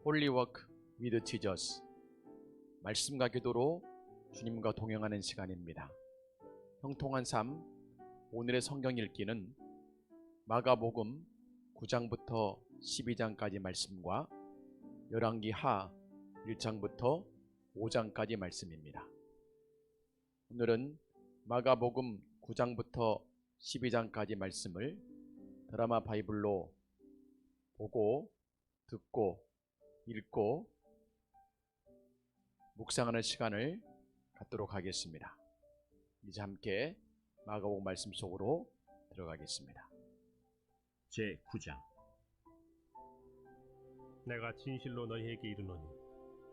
홀리워크 위드 지저스, 말씀과 기도로 주님과 동행하는 시간입니다. 형통한 삶, 오늘의 성경 읽기는 마가복음 9장부터 12장까지 말씀과 열왕기 하 1장부터 5장까지 말씀입니다. 오늘은 마가복음 9장부터 12장까지 말씀을 드라마 바이블로 보고 듣고 읽고 묵상하는 시간을 갖도록 하겠습니다. 이제 함께 마가복음 말씀 속으로 들어가겠습니다. 제9장. 내가 진실로 너희에게 이르노니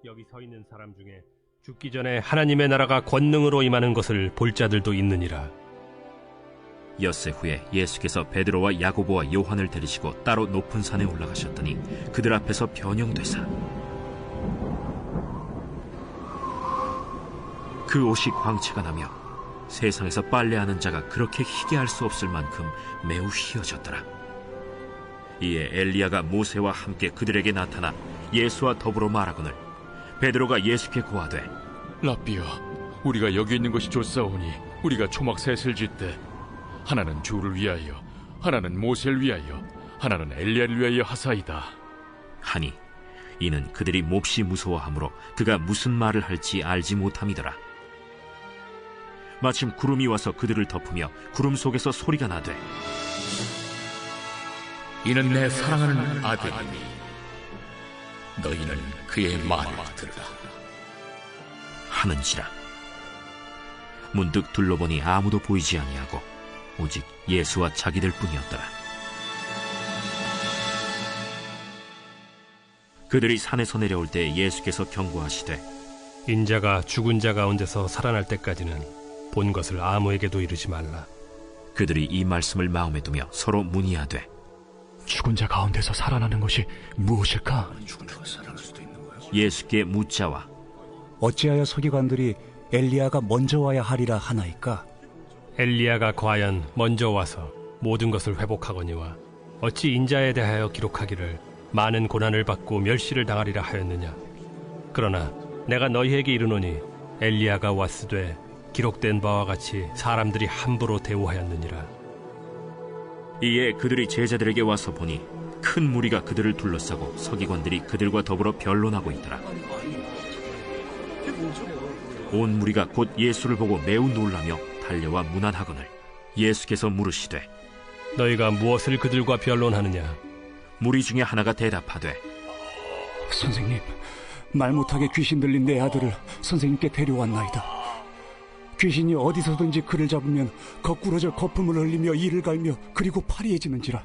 여기 서 있는 사람 중에 죽기 전에 하나님의 나라가 권능으로 임하는 것을 볼 자들도 있느니라. 엿새 후에 예수께서 베드로와 야고보와 요한을 데리시고 따로 높은 산에 올라가셨더니 그들 앞에서 변형되사 그 옷이 광채가 나며 세상에서 빨래하는 자가 그렇게 희게 할 수 없을 만큼 매우 희어졌더라. 이에 엘리야가 모세와 함께 그들에게 나타나 예수와 더불어 말하거늘 베드로가 예수께 고하되, 라삐여, 우리가 여기 있는 것이 좋사오니 우리가 초막 셋을 짓되 하나는 주를 위하여, 하나는 모세를 위하여, 하나는 엘리야를 위하여 하사이다 하니 이는 그들이 몹시 무서워하므로 그가 무슨 말을 할지 알지 못함이더라. 마침 구름이 와서 그들을 덮으며 구름 속에서 소리가 나되, 이는 내 사랑하는 아들이니 너희는 그의 말을 들으라 하는지라. 문득 둘러보니 아무도 보이지 아니하고 오직 예수와 자기들 뿐이었더라. 그들이 산에서 내려올 때 예수께서 경고하시되, 인자가 죽은 자 가운데서 살아날 때까지는 본 것을 아무에게도 이르지 말라. 그들이 이 말씀을 마음에 두며 서로 문의하되, 죽은 자 가운데서 살아나는 것이 무엇일까? 예수께 묻자와 어찌하여 서기관들이 엘리야가 먼저 와야 하리라 하나이까? 엘리야가 과연 먼저 와서 모든 것을 회복하거니와 어찌 인자에 대하여 기록하기를 많은 고난을 받고 멸시를 당하리라 하였느냐. 그러나 내가 너희에게 이르노니 엘리야가 왔으되 기록된 바와 같이 사람들이 함부로 대우하였느니라. 이에 그들이 제자들에게 와서 보니 큰 무리가 그들을 둘러싸고 서기관들이 그들과 더불어 변론하고 있더라. 온 무리가 곧 예수를 보고 매우 놀라며 달려와 문안하거늘 예수께서 물으시되, 너희가 무엇을 그들과 변론하느냐? 무리 중에 하나가 대답하되, 선생님, 말 못하게 귀신 들린 내 아들을 선생님께 데려왔나이다. 귀신이 어디서든지 그를 잡으면 거꾸러져 거품을 흘리며 이를 갈며 그리고 파리해지는지라.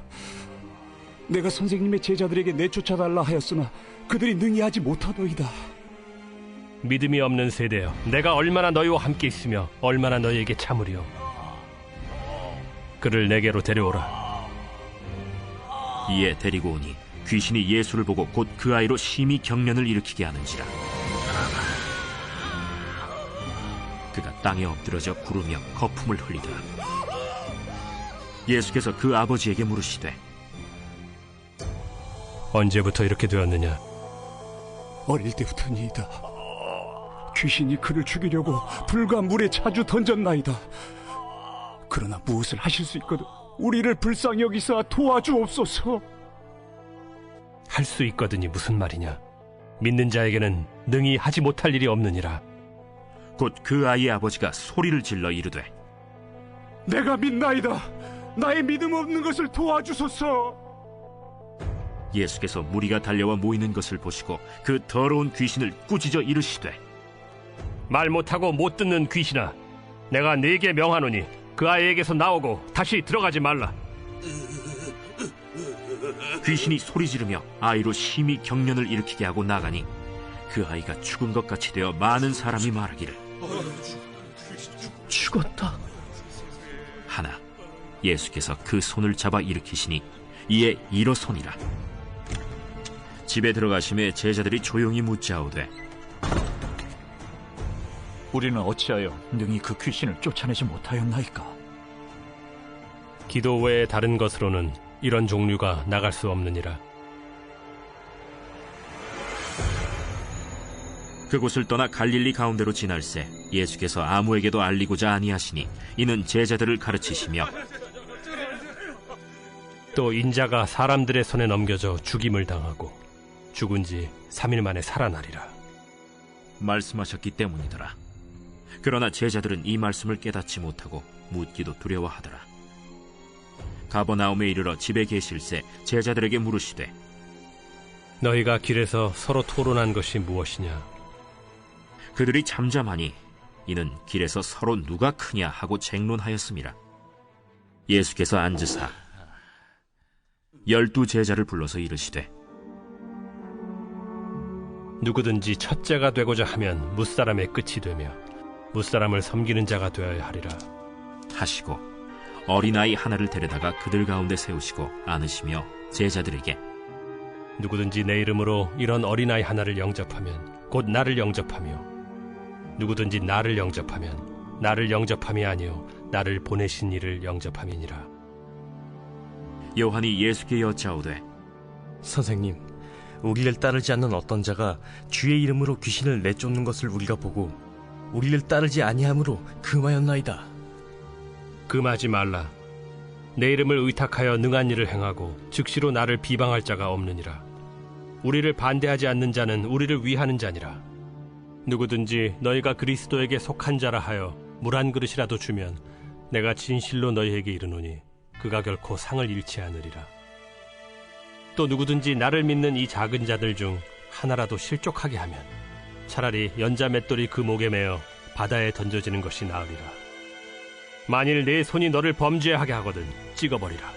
내가 선생님의 제자들에게 내쫓아달라 하였으나 그들이 능히 하지 못하더이다. 믿음이 없는 세대여, 내가 얼마나 너희와 함께 있으며 얼마나 너희에게 참으리요. 그를 내게로 데려오라. 이에 데리고 오니 귀신이 예수를 보고 곧 그 아이로 심히 경련을 일으키게 하는지라. 그가 땅에 엎드러져 구르며 거품을 흘리더라. 예수께서 그 아버지에게 물으시되, 언제부터 이렇게 되었느냐? 어릴 때부터니이다. 귀신이 그를 죽이려고 불과 물에 자주 던졌나이다. 그러나 무엇을 하실 수 있거든 우리를 불쌍히 여기사 도와주옵소서. 할 수 있거든이 무슨 말이냐? 믿는 자에게는 능히 하지 못할 일이 없느니라. 곧 그 아이의 아버지가 소리를 질러 이르되, 내가 믿나이다. 나의 믿음 없는 것을 도와주소서. 예수께서 무리가 달려와 모이는 것을 보시고 그 더러운 귀신을 꾸짖어 이르시되, 말 못하고 못 듣는 귀신아, 내가 네게 명하노니 그 아이에게서 나오고 다시 들어가지 말라. 귀신이 소리 지르며 아이로 심히 경련을 일으키게 하고 나가니 그 아이가 죽은 것 같이 되어 많은 사람이 말하기를, 죽었다 하나 예수께서 그 손을 잡아 일으키시니 이에 일어서니라. 집에 들어가심에 제자들이 조용히 묻자오되, 우리는 어찌하여 능히 그 귀신을 쫓아내지 못하였나이까? 기도 외에 다른 것으로는 이런 종류가 나갈 수 없느니라. 그곳을 떠나 갈릴리 가운데로 지날새 예수께서 아무에게도 알리고자 아니하시니 이는 제자들을 가르치시며 또 인자가 사람들의 손에 넘겨져 죽임을 당하고 죽은 지 3일 만에 살아나리라. 말씀하셨기 때문이더라. 그러나 제자들은 이 말씀을 깨닫지 못하고 묻기도 두려워하더라. 가버나움에 이르러 집에 계실새 제자들에게 물으시되 너희가 길에서 서로 토론한 것이 무엇이냐? 그들이 잠잠하니 이는 길에서 서로 누가 크냐 하고 쟁론하였음이라. 예수께서 앉으사 12 제자를 불러서 이르시되 누구든지 첫째가 되고자 하면 무사람의 끝이 되며 무사람을 섬기는 자가 되어야 하리라. 하시고 어린아이 하나를 데려다가 그들 가운데 세우시고 안으시며 제자들에게 누구든지 내 이름으로 이런 어린아이 하나를 영접하면 곧 나를 영접하며 누구든지 나를 영접하면 나를 영접함이 아니요 나를 보내신 이를 영접함이니라. 요한이 예수께 여짜오되 선생님, 우리를 따르지 않는 어떤 자가 주의 이름으로 귀신을 내쫓는 것을 우리가 보고 우리를 따르지 아니함으로 금하였나이다. 금하지 말라. 내 이름을 의탁하여 능한 일을 행하고 즉시로 나를 비방할 자가 없느니라. 우리를 반대하지 않는 자는 우리를 위하는 자니라. 누구든지 너희가 그리스도에게 속한 자라 하여 물 한 그릇이라도 주면 내가 진실로 너희에게 이르노니 그가 결코 상을 잃지 않으리라. 또 누구든지 나를 믿는 이 작은 자들 중 하나라도 실족하게 하면 차라리 연자 맷돌이 그 목에 매어 바다에 던져지는 것이 나으리라. 만일 내 손이 너를 범죄하게 하거든 찍어버리라.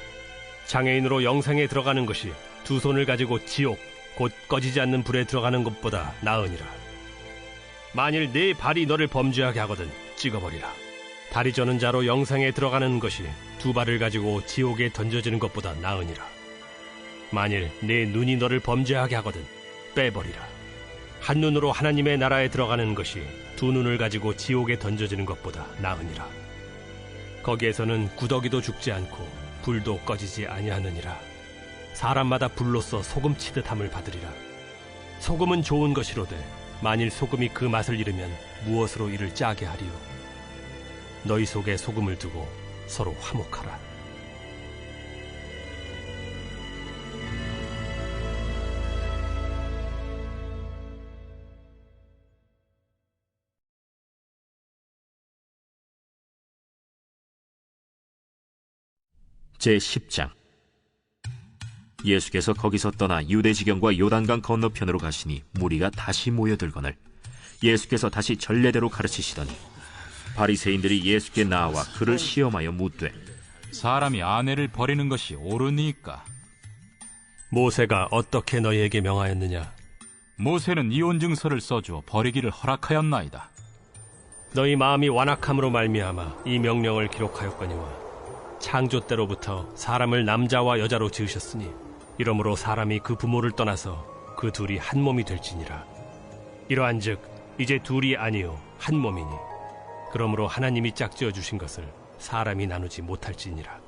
장애인으로 영생에 들어가는 것이 두 손을 가지고 지옥 곧 꺼지지 않는 불에 들어가는 것보다 나으니라. 만일 네 발이 너를 범죄하게 하거든 찍어버리라. 다리 저는 자로 영생에 들어가는 것이 두 발을 가지고 지옥에 던져지는 것보다 나으니라. 만일 네 눈이 너를 범죄하게 하거든 빼버리라. 한 눈으로 하나님의 나라에 들어가는 것이 두 눈을 가지고 지옥에 던져지는 것보다 나으니라. 거기에서는 구더기도 죽지 않고 불도 꺼지지 아니하느니라. 사람마다 불로써 소금 치듯함을 받으리라. 소금은 좋은 것이로되 만일 소금이 그 맛을 잃으면 무엇으로 이를 짜게 하리요? 너희 속에 소금을 두고 서로 화목하라. 제10장 예수께서 거기서 떠나 유대지경과 요단강 건너편으로 가시니 무리가 다시 모여들거늘 예수께서 다시 전례대로 가르치시더니 바리새인들이 예수께 나와 그를 시험하여 묻되 사람이 아내를 버리는 것이 옳으니까? 모세가 어떻게 너희에게 명하였느냐? 모세는 이혼 증서를 써주어 버리기를 허락하였나이다. 너희 마음이 완악함으로 말미암아 이 명령을 기록하였거니와 창조 때로부터 사람을 남자와 여자로 지으셨으니 이러므로 사람이 그 부모를 떠나서 그 둘이 한 몸이 될지니라. 이러한즉 이제 둘이 아니요 한 몸이니 그러므로 하나님이 짝지어 주신 것을 사람이 나누지 못할지니라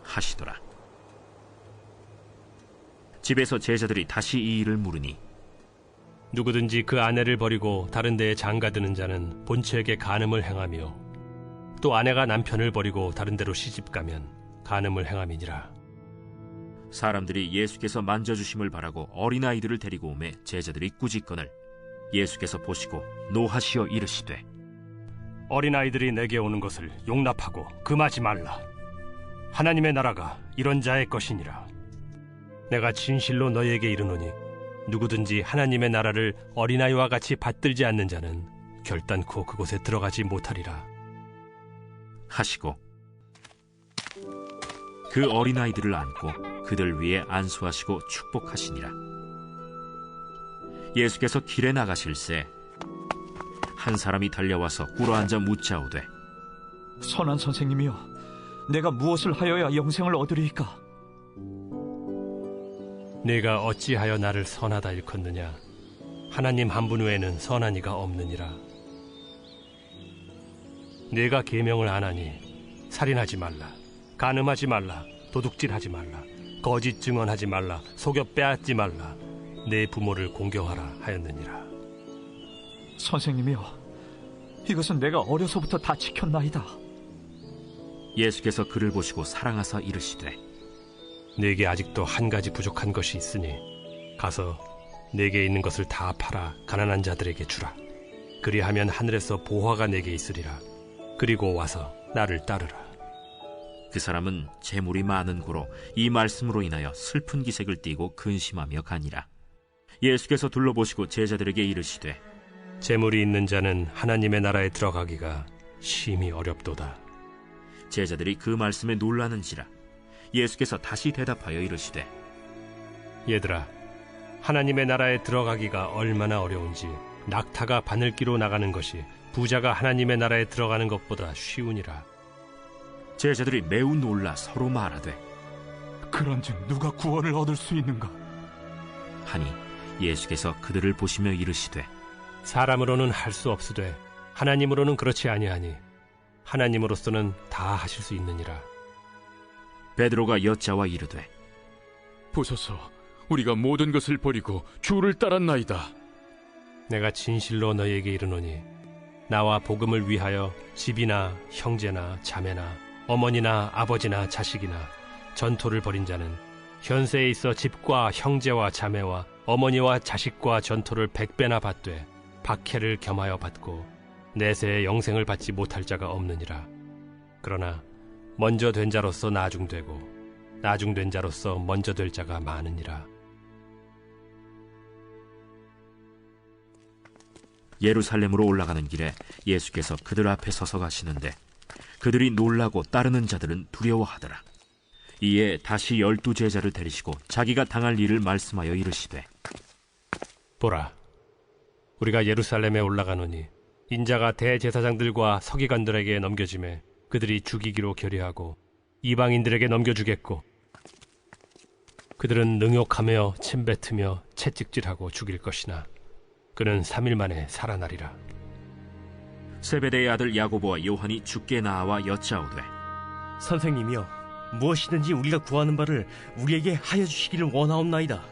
하시더라. 집에서 제자들이 다시 이 일을 물으니 누구든지 그 아내를 버리고 다른 데에 장가드는 자는 본처에게 간음을 행하며 또 아내가 남편을 버리고 다른 데로 시집가면 간음을 행함이니라. 사람들이 예수께서 만져주심을 바라고 어린아이들을 데리고 오매 제자들이 꾸짖거늘 예수께서 보시고 노하시어 이르시되 어린아이들이 내게 오는 것을 용납하고 금하지 말라. 하나님의 나라가 이런 자의 것이니라. 내가 진실로 너희에게 이르노니 누구든지 하나님의 나라를 어린아이와 같이 받들지 않는 자는 결단코 그곳에 들어가지 못하리라 하시고 그 어린아이들을 안고 그들 위에 안수하시고 축복하시니라. 예수께서 길에 나가실새 한 사람이 달려와서 꿇어앉아 묻자오되 선한 선생님이여, 내가 무엇을 하여야 영생을 얻으리이까? 네가 어찌하여 나를 선하다 일컫느냐? 하나님 한 분 외에는 선한 이가 없느니라. 네가 계명을 안 하니 살인하지 말라, 간음하지 말라, 도둑질하지 말라, 거짓 증언하지 말라, 속여 빼앗지 말라, 내 부모를 공경하라 하였느니라. 선생님이여, 이것은 내가 어려서부터 다 지켰나이다. 예수께서 그를 보시고 사랑하사 이르시되 네게 아직도 한 가지 부족한 것이 있으니 가서 네게 있는 것을 다 팔아 가난한 자들에게 주라. 그리하면 하늘에서 보화가 네게 있으리라. 그리고 와서 나를 따르라. 그 사람은 재물이 많은 고로 이 말씀으로 인하여 슬픈 기색을 띠고 근심하며 가니라. 예수께서 둘러보시고 제자들에게 이르시되 재물이 있는 자는 하나님의 나라에 들어가기가 심히 어렵도다. 제자들이 그 말씀에 놀라는지라. 예수께서 다시 대답하여 이르시되 얘들아, 하나님의 나라에 들어가기가 얼마나 어려운지 낙타가 바늘기로 나가는 것이 부자가 하나님의 나라에 들어가는 것보다 쉬우니라. 제자들이 매우 놀라 서로 말하되 그런즉 누가 구원을 얻을 수 있는가? 하니 예수께서 그들을 보시며 이르시되 사람으로는 할 수 없으되 하나님으로는 그렇지 아니하니 하나님으로서는 다 하실 수 있느니라. 베드로가 여짜와 이르되 보소서, 우리가 모든 것을 버리고 주를 따랐나이다. 내가 진실로 너희에게 이르노니 나와 복음을 위하여 집이나 형제나 자매나 어머니나 아버지나 자식이나 전토를 벌인 자는 현세에 있어 집과 형제와 자매와 어머니와 자식과 전토를 100배나 받되 박해를 겸하여 받고 내세의 영생을 받지 못할 자가 없느니라. 그러나 먼저 된 자로서 나중되고 나중된 자로서 먼저 될 자가 많으니라. 예루살렘으로 올라가는 길에 예수께서 그들 앞에 서서 가시는데 그들이 놀라고 따르는 자들은 두려워하더라. 이에 다시 12 제자를 데리시고 자기가 당할 일을 말씀하여 이르시되 보라, 우리가 예루살렘에 올라가노니 인자가 대제사장들과 서기관들에게 넘겨지매 그들이 죽이기로 결의하고 이방인들에게 넘겨주겠고 그들은 능욕하며 침뱉으며 채찍질하고 죽일 것이나 그는 3일 만에 살아나리라. 세베대의 아들 야고보와 요한이 주께 나와 여짜오되 선생님이여, 무엇이든지 우리가 구하는 바를 우리에게 하여 주시기를 원하옵나이다.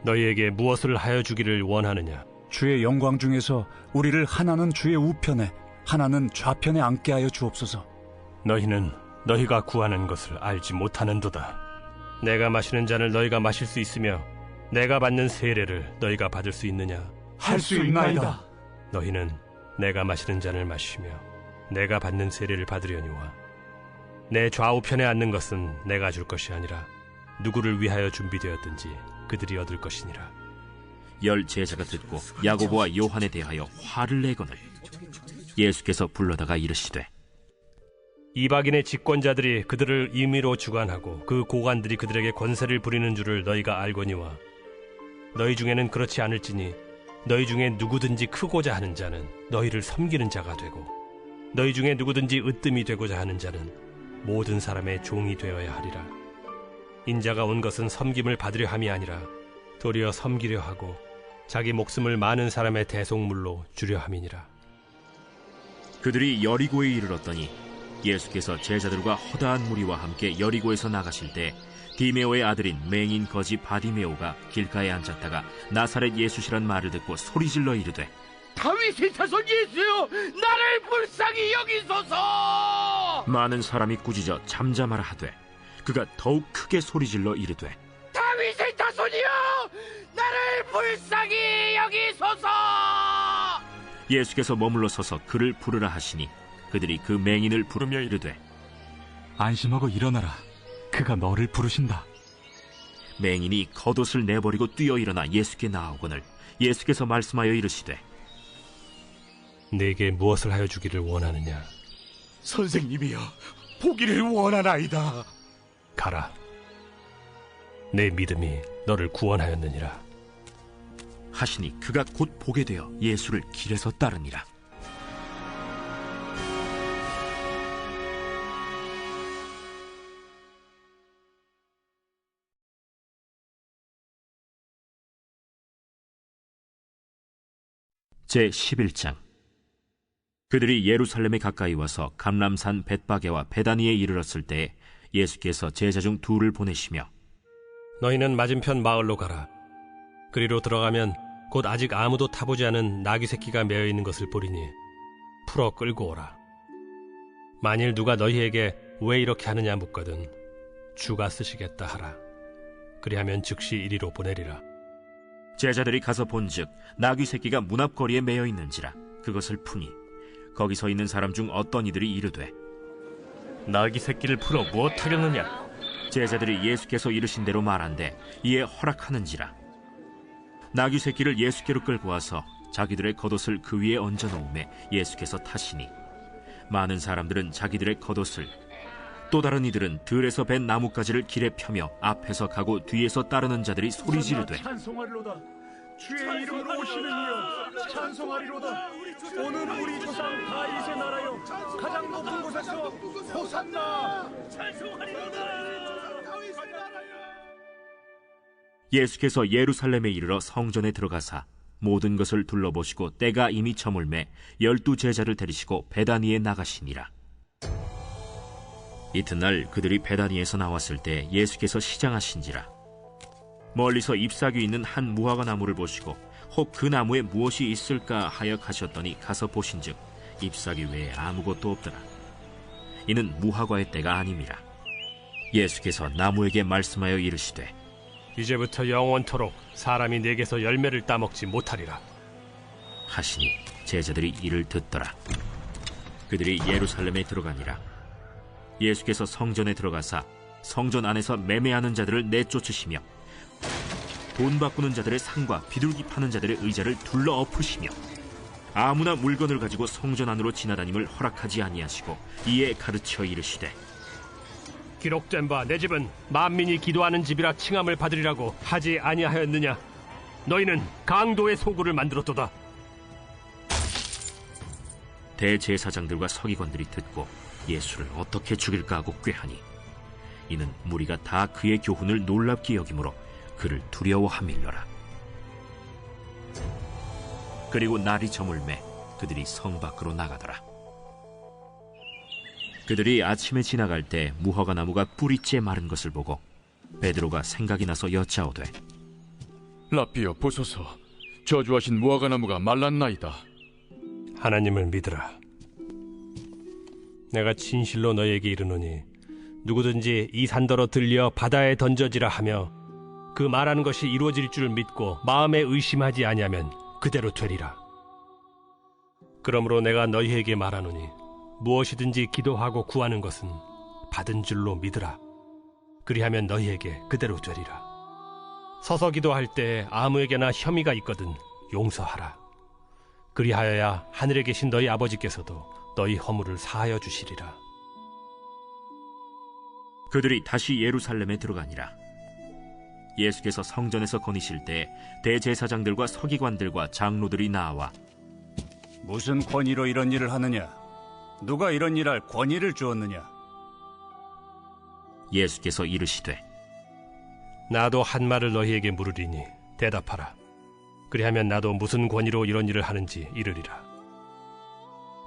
너희에게 무엇을 하여 주기를 원하느냐? 주의 영광 중에서 우리를 하나는 주의 우편에 하나는 좌편에 앉게 하여 주옵소서. 너희는 너희가 구하는 것을 알지 못하는도다. 내가 마시는 잔을 너희가 마실 수 있으며 내가 받는 세례를 너희가 받을 수 있느냐? 할 수 있나이다. 너희는 내가 마시는 잔을 마시며 내가 받는 세례를 받으려니와 내 좌우편에 앉는 것은 내가 줄 것이 아니라 누구를 위하여 준비되었든지 그들이 얻을 것이니라. 10 제자가 듣고 야고보와 요한에 대하여 화를 내거늘 예수께서 불러다가 이르시되 이방인의 집권자들이 그들을 임의로 주관하고 그 고관들이 그들에게 권세를 부리는 줄을 너희가 알거니와 너희 중에는 그렇지 않을지니 너희 중에 누구든지 크고자 하는 자는 너희를 섬기는 자가 되고 너희 중에 누구든지 으뜸이 되고자 하는 자는 모든 사람의 종이 되어야 하리라. 인자가 온 것은 섬김을 받으려 함이 아니라 도리어 섬기려 하고 자기 목숨을 많은 사람의 대속물로 주려 함이니라. 그들이 여리고에 이르렀더니 예수께서 제자들과 허다한 무리와 함께 여리고에서 나가실 때 디메오의 아들인 맹인 거지 바디메오가 길가에 앉았다가 나사렛 예수시란 말을 듣고 소리질러 이르되 다윗의 자손 예수여, 나를 불쌍히 여기소서. 많은 사람이 꾸짖어 잠잠하라 하되 그가 더욱 크게 소리질러 이르되 다윗의 자손이여, 나를 불쌍히 여기소서. 예수께서 머물러 서서 그를 부르라 하시니 그들이 그 맹인을 부르며 이르되 안심하고 일어나라. 그가 너를 부르신다. 맹인이 겉옷을 내버리고 뛰어 일어나 예수께 나아오거늘 예수께서 말씀하여 이르시되 내게 무엇을 하여 주기를 원하느냐? 선생님이여, 보기를 원하나이다. 가라. 내 믿음이 너를 구원하였느니라. 하시니 그가 곧 보게 되어 예수를 길에서 따르니라. 제11장. 그들이 예루살렘에 가까이 와서 감람산 벳바게와 베다니에 이르렀을 때 예수께서 제자 중 2를 보내시며 너희는 맞은편 마을로 가라. 그리로 들어가면 곧 아직 아무도 타보지 않은 나귀 새끼가 매어 있는 것을 보리니 풀어 끌고 오라. 만일 누가 너희에게 왜 이렇게 하느냐 묻거든 주가 쓰시겠다 하라. 그리하면 즉시 이리로 보내리라. 제자들이 가서 본즉 나귀 새끼가 문 앞거리에 매여 있는지라. 그것을 푸니 거기 서 있는 사람 중 어떤 이들이 이르되, 나귀 새끼를 풀어 무엇하려느냐? 제자들이 예수께서 이르신 대로 말한대 이에 허락하는지라. 나귀 새끼를 예수께로 끌고 와서 자기들의 겉옷을 그 위에 얹어 놓음에 예수께서 타시니 많은 사람들은 자기들의 겉옷을, 또 다른 이들은 들에서 벤 나뭇가지를 길에 펴며 앞에서 가고 뒤에서 따르는 자들이 소리 지르되, 찬송하리로다. 주의 이름으로 오시는 이여 찬송하리로다. 오늘 우리 조상 다윗의 나라여 가장 높은 곳에서 호산나. 예수께서 예루살렘에 이르러 성전에 들어가사 모든 것을 둘러보시고 때가 이미 저물매 12 제자를 데리시고 베다니에 나가시니라. 이튿날 그들이 베다니에서 나왔을 때 예수께서 시장하신지라. 멀리서 잎사귀 있는 한 무화과 나무를 보시고 혹 그 나무에 무엇이 있을까 하여 가셨더니 가서 보신즉 잎사귀 외에 아무것도 없더라. 이는 무화과의 때가 아님이라. 예수께서 나무에게 말씀하여 이르시되, 이제부터 영원토록 사람이 내게서 열매를 따먹지 못하리라 하시니 제자들이 이를 듣더라. 그들이 예루살렘에 들어가니라. 예수께서 성전에 들어가사 성전 안에서 매매하는 자들을 내쫓으시며 돈 바꾸는 자들의 상과 비둘기 파는 자들의 의자를 둘러 엎으시며 아무나 물건을 가지고 성전 안으로 지나다님을 허락하지 아니하시고 이에 가르쳐 이르시되, 기록된 바 내 집은 만민이 기도하는 집이라 칭함을 받으리라고 하지 아니하였느냐? 너희는 강도의 소굴을 만들었도다. 대제사장들과 서기관들이 듣고 예수를 어떻게 죽일까 하고 꾀하니 이는 무리가 다 그의 교훈을 놀랍게 여기므로 그를 두려워함일러라. 그리고 날이 저물매 그들이 성 밖으로 나가더라. 그들이 아침에 지나갈 때 무화과 나무가 뿌리째 마른 것을 보고 베드로가 생각이 나서 여짜오되, 라삐여 보소서, 저주하신 무화과 나무가 말랐나이다. 하나님을 믿으라. 내가 진실로 너에게 이르노니 누구든지 이 산더러 들려 바다에 던져지라 하며 그 말하는 것이 이루어질 줄 믿고 마음에 의심하지 아니하면 그대로 되리라. 그러므로 내가 너희에게 말하노니 무엇이든지 기도하고 구하는 것은 받은 줄로 믿으라. 그리하면 너희에게 그대로 되리라. 서서 기도할 때 아무에게나 혐의가 있거든 용서하라. 그리하여야 하늘에 계신 너희 아버지께서도 너희 허물을 사하여 주시리라. 그들이 다시 예루살렘에 들어가니라. 예수께서 성전에서 거니실 때 대제사장들과 서기관들과 장로들이 나와, 무슨 권위로 이런 일을 하느냐? 누가 이런 일할 권위를 주었느냐? 예수께서 이르시되, 나도 한 말을 너희에게 물으리니 대답하라. 그리하면 나도 무슨 권위로 이런 일을 하는지 이르리라.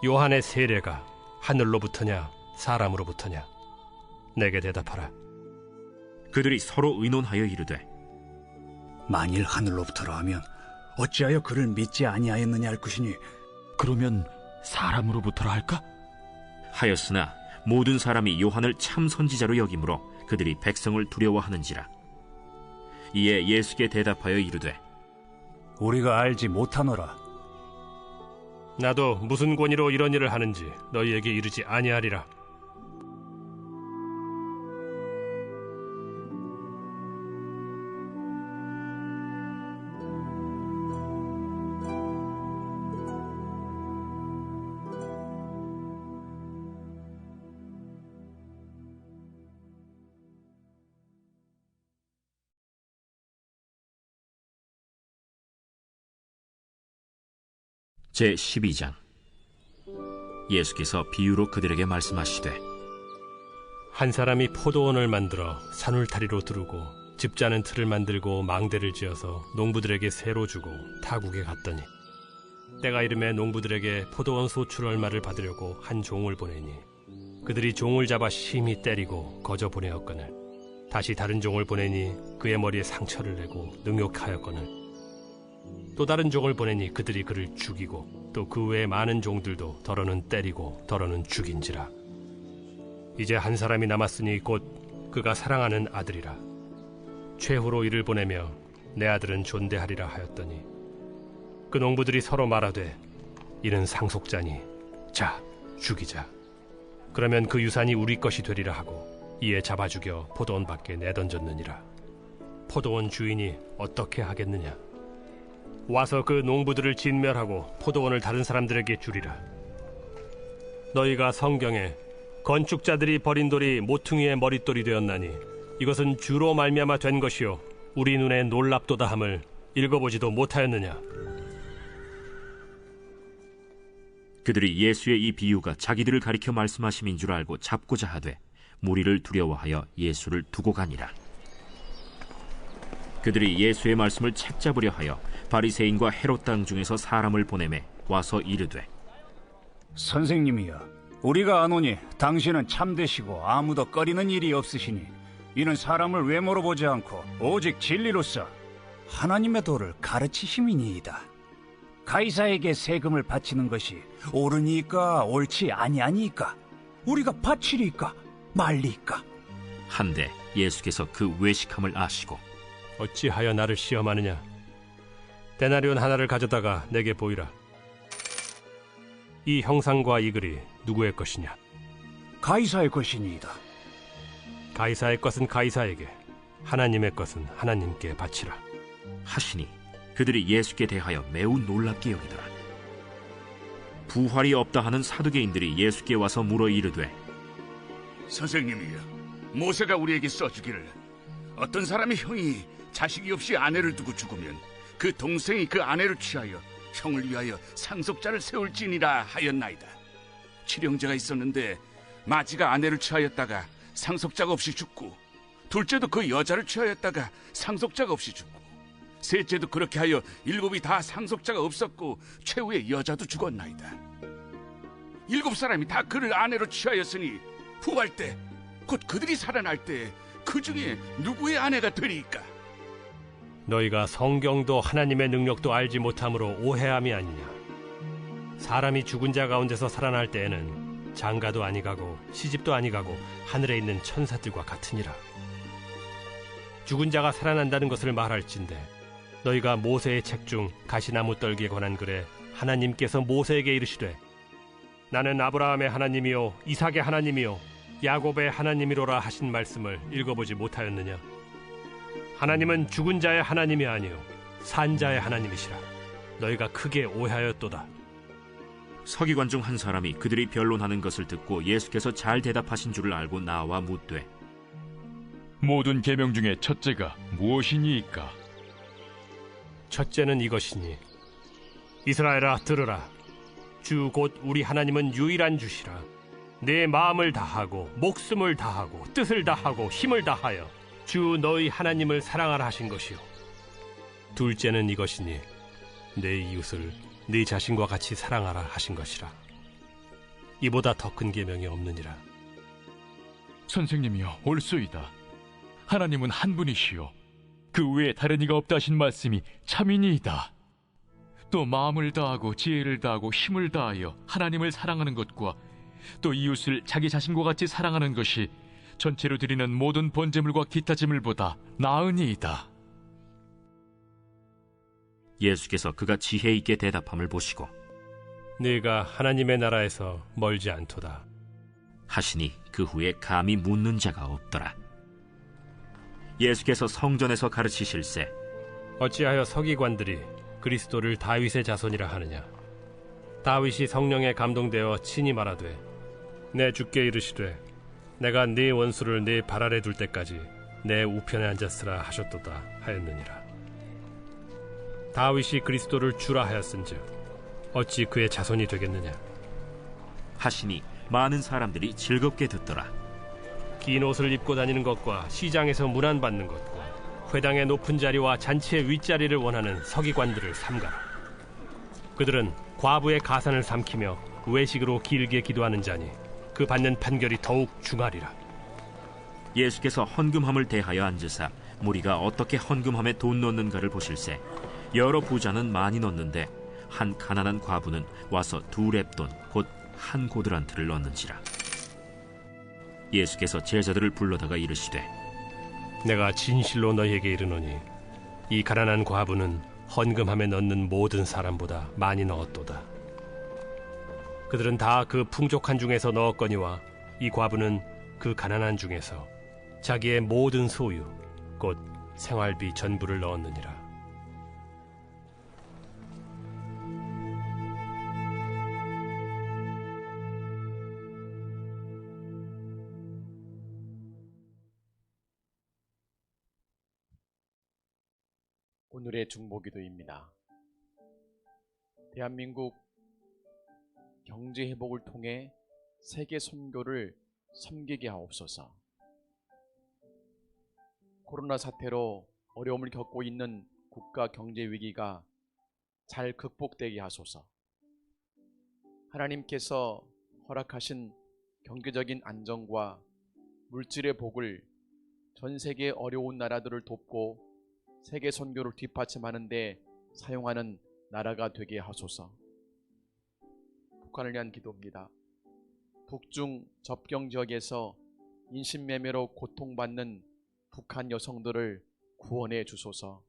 요한의 세례가 하늘로부터냐 사람으로부터냐? 내게 대답하라. 그들이 서로 의논하여 이르되, 만일 하늘로부터라 하면 어찌하여 그를 믿지 아니하였느냐 할 것이니, 그러면 사람으로부터라 할까? 하였으나 모든 사람이 요한을 참 선지자로 여기므로 그들이 백성을 두려워하는지라. 이에 예수께 대답하여 이르되, 우리가 알지 못하노라. 나도 무슨 권위로 이런 일을 하는지 너희에게 이르지 아니하리라. 제12장. 예수께서 비유로 그들에게 말씀하시되, 한 사람이 포도원을 만들어 산울타리로 두르고 집 짜는 틀을 만들고 망대를 지어서 농부들에게 세로 주고 타국에 갔더니 때가 이름에 농부들에게 포도원 소출 얼마를 받으려고 한 종을 보내니 그들이 종을 잡아 심히 때리고 거저 보내었거늘 다시 다른 종을 보내니 그의 머리에 상처를 내고 능욕하였거늘 또 다른 종을 보내니 그들이 그를 죽이고 또 그 외에 많은 종들도 더러는 때리고 더러는 죽인지라. 이제 한 사람이 남았으니 곧 그가 사랑하는 아들이라. 최후로 이를 보내며 내 아들은 존대하리라 하였더니 그 농부들이 서로 말하되 이는 상속자니 자 죽이자. 그러면 그 유산이 우리 것이 되리라 하고 이에 잡아 죽여 포도원 밖에 내던졌느니라. 포도원 주인이 어떻게 하겠느냐? 와서 그 농부들을 진멸하고 포도원을 다른 사람들에게 주리라. 너희가 성경에 건축자들이 버린 돌이 모퉁이의 머릿돌이 되었나니 이것은 주로 말미암아 된 것이요 우리 눈에 놀랍도다 함을 읽어보지도 못하였느냐? 그들이 예수의 이 비유가 자기들을 가리켜 말씀하심인 줄 알고 잡고자 하되 무리를 두려워하여 예수를 두고 가니라. 그들이 예수의 말씀을 책잡으려 하여 바리새인과 헤롯 당 중에서 사람을 보내매 와서 이르되 선생님이여, 우리가 아노니 당신은 참되시고 아무도 꺼리는 일이 없으시니 이는 사람을 외모로 보지 않고 오직 진리로서 하나님의 도를 가르치심이니이다. 가이사에게 세금을 바치는 것이 옳으니까 옳지 아니하니까 우리가 바치리까 말리까. 한데 예수께서 그 외식함을 아시고 어찌하여 나를 시험하느냐? 데나리온 하나를 가져다가 내게 보이라. 이 형상과 이 글이 누구의 것이냐? 가이사의 것이니이다. 가이사의 것은 가이사에게, 하나님의 것은 하나님께 바치라 하시니 그들이 예수께 대하여 매우 놀랍게 여기더라. 부활이 없다 하는 사두개인들이 예수께 와서 물어 이르되 선생님이여, 모세가 우리에게 써주기를 어떤 사람의 형이 자식이 없이 아내를 두고 죽으면 그 동생이 그 아내를 취하여 형을 위하여 상속자를 세울지니라 하였나이다. 칠형제가 있었는데 마지가 아내를 취하였다가 상속자가 없이 죽고, 둘째도 그 여자를 취하였다가 상속자가 없이 죽고, 셋째도 그렇게 하여 일곱이 다 상속자가 없었고 최후의 여자도 죽었나이다. 일곱 사람이 다 그를 아내로 취하였으니 부활 때 곧 그들이 살아날 때 그 중에 누구의 아내가 되리이까? 너희가 성경도 하나님의 능력도 알지 못함으로 오해함이 아니냐? 사람이 죽은 자 가운데서 살아날 때에는 장가도 아니가고 시집도 아니가고 하늘에 있는 천사들과 같으니라. 죽은 자가 살아난다는 것을 말할진대 너희가 모세의 책 중 가시나무 떨기에 관한 글에 하나님께서 모세에게 이르시되 나는 아브라함의 하나님이요 이삭의 하나님이요 야곱의 하나님이로라 하신 말씀을 읽어보지 못하였느냐? 하나님은 죽은 자의 하나님이 아니요 산 자의 하나님이시라. 너희가 크게 오해하였도다. 서기관 중 한 사람이 그들이 변론하는 것을 듣고 예수께서 잘 대답하신 줄을 알고 나와 묻되 모든 계명 중에 첫째가 무엇이니이까? 첫째는 이것이니 이스라엘아 들으라. 주 곧 우리 하나님은 유일한 주시라. 내 마음을 다하고 목숨을 다하고 뜻을 다하고 힘을 다하여 주 너희 하나님을 사랑하라 하신 것이요. 둘째는 이것이니 내 이웃을 네 자신과 같이 사랑하라 하신 것이라. 이보다 더 큰 계명이 없느니라. 선생님이여, 옳소이다. 하나님은 한 분이시요 그 외에 다른 이가 없다 하신 말씀이 참이니이다. 또 마음을 다하고 지혜를 다하고 힘을 다하여 하나님을 사랑하는 것과 또 이웃을 자기 자신과 같이 사랑하는 것이 전체로 드리는 모든 번제물과 기타 제물보다 나으니이다. 예수께서 그가 지혜 있게 대답함을 보시고 네가 하나님의 나라에서 멀지 않도다 하시니 그 후에 감히 묻는 자가 없더라. 예수께서 성전에서 가르치실세 어찌하여 서기관들이 그리스도를 다윗의 자손이라 하느냐? 다윗이 성령에 감동되어 친히 말하되 내 주께 이르시되 내가 네 원수를 네 발 아래 둘 때까지 내 우편에 앉았으라 하셨도다 하였느니라. 다윗이 그리스도를 주라 하였은즉 어찌 그의 자손이 되겠느냐? 하시니 많은 사람들이 즐겁게 듣더라. 긴 옷을 입고 다니는 것과 시장에서 문안 받는 것과 회당의 높은 자리와 잔치의 윗자리를 원하는 서기관들을 삼가라. 그들은 과부의 가산을 삼키며 외식으로 길게 기도하는 자니 그 받는 판결이 더욱 중하리라. 예수께서 헌금함을 대하여 앉으사 무리가 어떻게 헌금함에 돈 넣는가를 보실세 여러 부자는 많이 넣었는데 한 가난한 과부는 와서 2렙돈 곧 한 고드란트를 넣는지라. 예수께서 제자들을 불러다가 이르시되 내가 진실로 너희에게 이르노니 이 가난한 과부는 헌금함에 넣는 모든 사람보다 많이 넣었도다. 그들은 다 그 풍족한 중에서 넣었거니와 이 과부는 그 가난한 중에서 자기의 모든 소유 곧 생활비 전부를 넣었느니라. 오늘의 중보기도입니다. 대한민국 경제 회복을 통해 세계 선교를 섬기게 하옵소서. 코로나 사태로 어려움을 겪고 있는 국가 경제 위기가 잘 극복되게 하소서. 하나님께서 허락하신 경제적인 안정과 물질의 복을 전 세계 어려운 나라들을 돕고 세계 선교를 뒷받침하는 데 사용하는 나라가 되게 하소서. 북한을 위한 기도입니다. 북중 접경 지역에서 인신매매로 고통받는 북한 여성들을 구원해 주소서.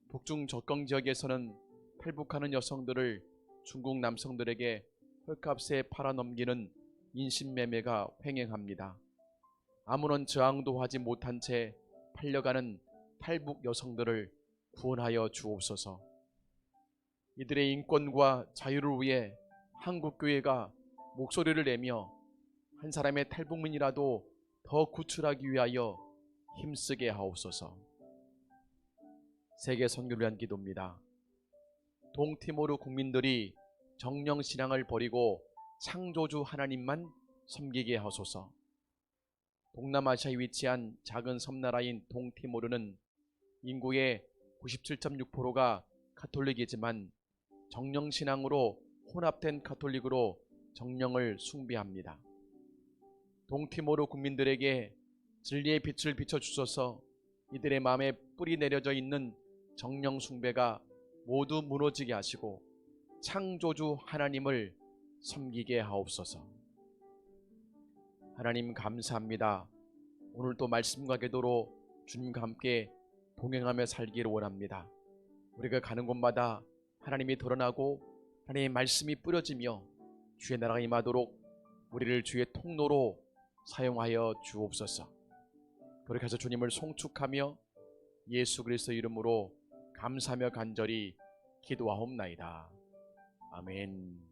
북중 접경 지역에서는 탈북하는 여성들을 중국 남성들에게 헐값에 팔아넘기는 인신매매가 횡행합니다. 아무런 저항도 하지 못한 채 팔려가는 탈북 여성들을 구원하여 주옵소서. 이들의 인권과 자유를 위해 한국교회가 목소리를 내며 한 사람의 탈북민이라도 더 구출하기 위하여 힘쓰게 하옵소서. 세계 선교를 위한 기도입니다. 동티모르 국민들이 정령신앙을 버리고 창조주 하나님만 섬기게 하소서. 동남아시아에 위치한 작은 섬나라인 동티모르는 인구의 97.6%가 가톨릭이지만 정령신앙으로 혼합된 가톨릭으로 정령을 숭배합니다. 동티모르 국민들에게 진리의 빛을 비춰주셔서 이들의 마음에 뿌리 내려져 있는 정령 숭배가 모두 무너지게 하시고 창조주 하나님을 섬기게 하옵소서. 하나님 감사합니다. 오늘도 말씀과 기도로 주님과 함께 동행하며 살기를 원합니다. 우리가 가는 곳마다 하나님이 드러나고 하나님의 말씀이 뿌려지며 주의 나라가 임하도록 우리를 주의 통로로 사용하여 주옵소서. 그렇게 해서 주님을 송축하며 예수 그리스도 이름으로 감사하며 간절히 기도하옵나이다. 아멘.